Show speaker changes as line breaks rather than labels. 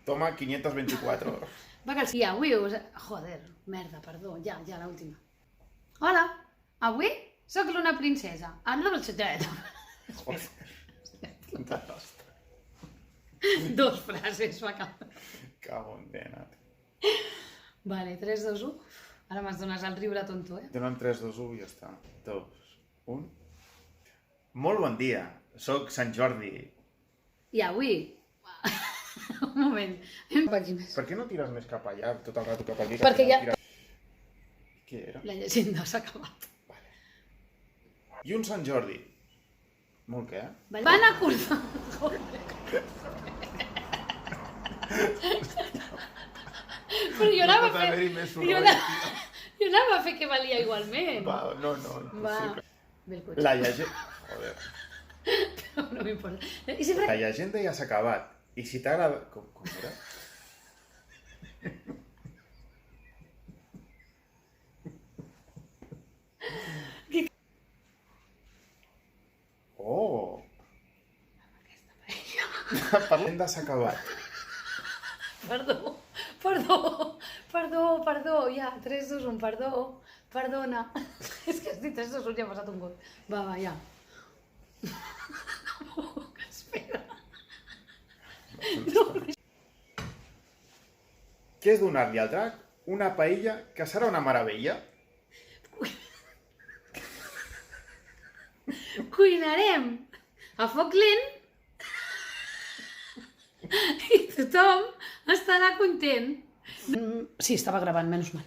Toma 524.
Va que sí, avui us... Joder, merda, perdó, ja, l'última. Hola, avui sóc l'una princesa. Anda del xutxet.
Joder. Quanta nostra.
Dos frases, va acabar.
Cago en dena.
Vale, 3, 2, 1. Ara m'has donat el riure tonto, eh?
Donem 3, 2, 1 i ja està. 2, 1. Molt bon dia, soc Sant Jordi.
I avui... Un moment. Aquí més.
Per què no tires més cap allà, tot el rato cap aquí?
Perquè ja...
Què era?
La llegenda s'ha acabat.
I un Sant Jordi. Molt què?
Van acordar... Però jo anava a fer... Jo anava a fer que valia igualment.
Va, no, impossible.
Bé, el cotxe.
La llegenda... Joder.
Però no m'importa. I sempre...
La llegenda ja s'ha acabat. I si t'agrada... Com era? Oh! La llegenda s'ha acabat.
Perdó, ja, 3, 2, 1, perdona. És que has dit 3, 2, 1 i ha passat un gol. Va, ja. Espera.
Què és donar-li al drac una paella que serà una meravella?
Cuinarem a foc lent i tothom estarà content. Sí, estava gravant, menys mal.